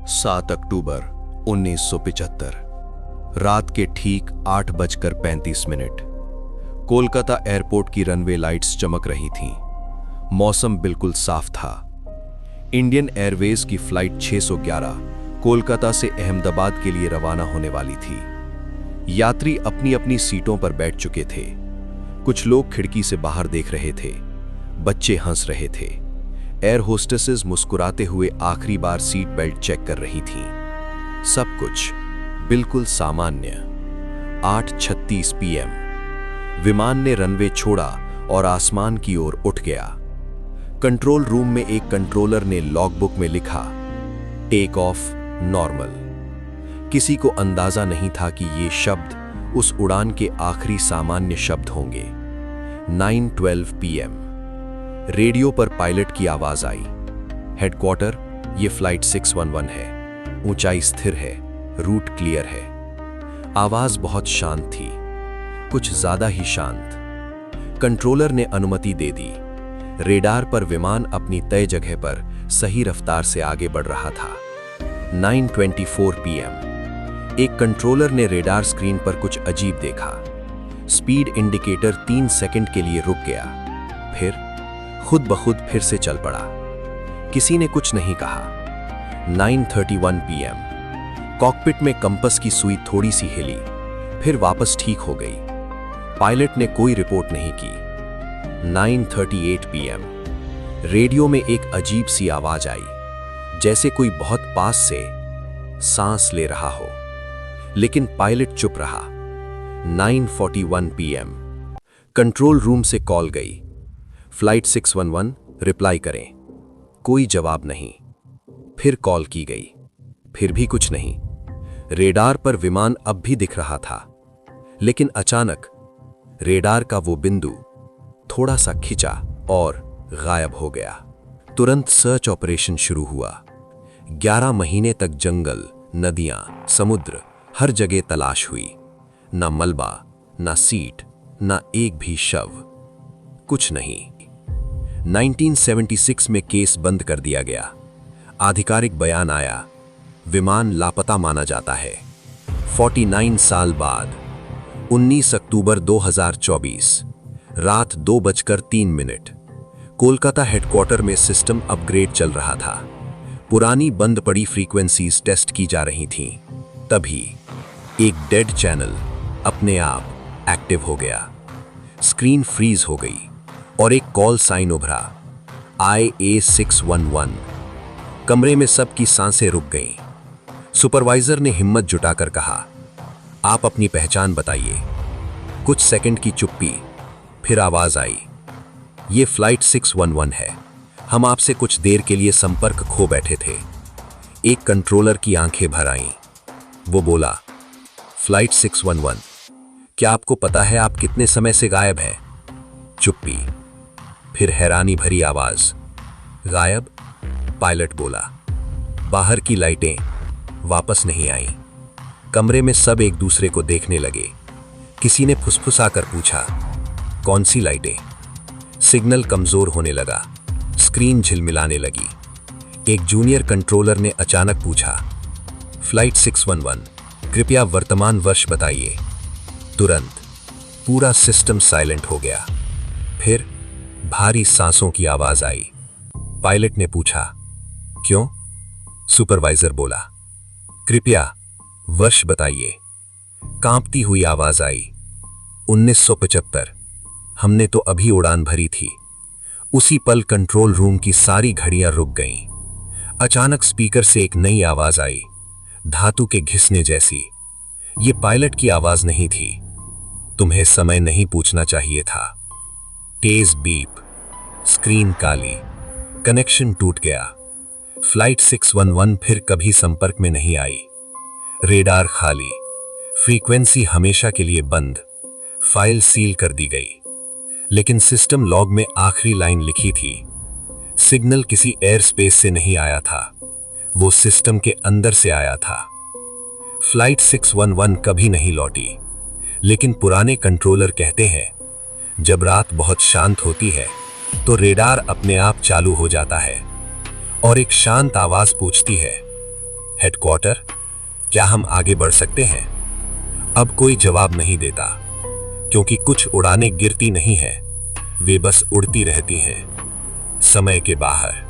7 अक्टूबर 1975 रात के ठीक 8:35 कोलकाता एयरपोर्ट की रनवे लाइट्स चमक रही थीं। मौसम बिल्कुल साफ था। इंडियन एयरवेज की फ्लाइट 611 कोलकाता से अहमदाबाद के लिए रवाना होने वाली थी। यात्री अपनी अपनी सीटों पर बैठ चुके थे। कुछ लोग खिड़की से बाहर देख रहे थे। बच्चे हंस रहे थे। एयर होस्टेसेस मुस्कुराते हुए आखिरी बार सीट बेल्ट चेक कर रही थीं। सब कुछ बिल्कुल सामान्य। 8:36 PM विमान ने रनवे छोड़ा और आसमान की ओर उठ गया। कंट्रोल रूम में एक कंट्रोलर ने लॉगबुक में लिखा, टेक ऑफ नॉर्मल। किसी को अंदाजा नहीं था कि ये शब्द उस उड़ान के आखिरी सामान्य शब्द होंगे। 9:12 PM रेडियो पर पायलट की आवाज आई, हेडक्वार्टर, ये फ्लाइट 611 है, ऊंचाई स्थिर है, रूट क्लियर है। आवाज बहुत शांत थी, कुछ ज्यादा ही शांत। कंट्रोलर ने अनुमति दे दी। रेडार पर विमान अपनी तय जगह पर सही रफ्तार से आगे बढ़ रहा था। 9:24 PM एक कंट्रोलर ने रेडार स्क्रीन पर कुछ अजीब देखा। स्पीड इंडिकेटर 3 सेकंड के लिए रुक गया, फिर खुद ब खुद फिर से चल पड़ा। किसी ने कुछ नहीं कहा। 9:31 PM कॉकपिट में कंपस की सुई थोड़ी सी हिली, फिर वापस ठीक हो गई। पायलट ने कोई रिपोर्ट नहीं की। 9:38 PM रेडियो में एक अजीब सी आवाज आई, जैसे कोई बहुत पास से सांस ले रहा हो, लेकिन पायलट चुप रहा। 9:41 PM कंट्रोल रूम से कॉल गई, फ्लाइट 611 रिप्लाई करें। कोई जवाब नहीं। फिर कॉल की गई, फिर भी कुछ नहीं। रेडार पर विमान अब भी दिख रहा था, लेकिन अचानक रेडार का वो बिंदु थोड़ा सा खिंचा और गायब हो गया। तुरंत सर्च ऑपरेशन शुरू हुआ। 11 महीने तक जंगल, नदियां, समुद्र, हर जगह तलाश हुई। ना मलबा, ना सीट, ना एक भी शव, कुछ नहीं। 1976 में केस बंद कर दिया गया। आधिकारिक बयान आया, विमान लापता माना जाता है। 49 साल बाद 19 अक्टूबर 2024 रात 2:03 कोलकाता हेडक्वार्टर में सिस्टम अपग्रेड चल रहा था। पुरानी बंद पड़ी फ्रीक्वेंसीज टेस्ट की जा रही थीं। तभी एक डेड चैनल अपने आप एक्टिव हो गया। स्क्रीन फ्रीज हो गई और एक कॉल साइन उभरा, IA-611। कमरे में सबकी सांसें रुक गईं। सुपरवाइजर ने हिम्मत जुटाकर कहा, आप अपनी पहचान बताइए। कुछ सेकंड की चुप्पी, फिर आवाज आई, ये फ्लाइट 611 है। हम आपसे कुछ देर के लिए संपर्क खो बैठे थे। एक कंट्रोलर की आंखें भर आईं। वो बोला, फ्लाइट 611, क्या आपको पता है आप कितने समय से गायब हैं? चुप्पी, फिर हैरानी भरी आवाज, गायब? पायलट बोला। बाहर की लाइटें वापस नहीं आईं। कमरे में सब एक दूसरे को देखने लगे। किसी ने फुसफुसाकर पूछा, कौन सी लाइटें? सिग्नल कमजोर होने लगा। स्क्रीन झिलमिलाने लगी। एक जूनियर कंट्रोलर ने अचानक पूछा, फ्लाइट 611, कृपया वर्तमान वर्ष बताइए। तुरंत पूरा सिस्टम साइलेंट हो गया। फिर भारी सांसों की आवाज आई। पायलट ने पूछा, क्यों? सुपरवाइजर बोला, कृपया वर्ष बताइए। कांपती हुई आवाज आई, 1975। हमने तो अभी उड़ान भरी थी। उसी पल कंट्रोल रूम की सारी घड़ियां रुक गईं। अचानक स्पीकर से एक नई आवाज आई, धातु के घिसने जैसी। ये पायलट की आवाज नहीं थी। तुम्हें समय नहीं पूछना चाहिए था। तेज बीप, स्क्रीन काली, कनेक्शन टूट गया। फ्लाइट 611 फिर कभी संपर्क में नहीं आई। रेडार खाली, फ्रीक्वेंसी हमेशा के लिए बंद, फाइल सील कर दी गई। लेकिन सिस्टम लॉग में आखिरी लाइन लिखी थी, सिग्नल किसी एयर स्पेस से नहीं आया था, वो सिस्टम के अंदर से आया था। फ्लाइट 611 कभी नहीं लौटी, लेकिन पुराने कंट्रोलर कहते हैं, जब रात बहुत शांत होती है तो रेडार अपने आप चालू हो जाता है और एक शांत आवाज पूछती है, हेडक्वार्टर, क्या हम आगे बढ़ सकते हैं? अब कोई जवाब नहीं देता, क्योंकि कुछ उड़ानें गिरती नहीं हैं, वे बस उड़ती रहती हैं, समय के बाहर।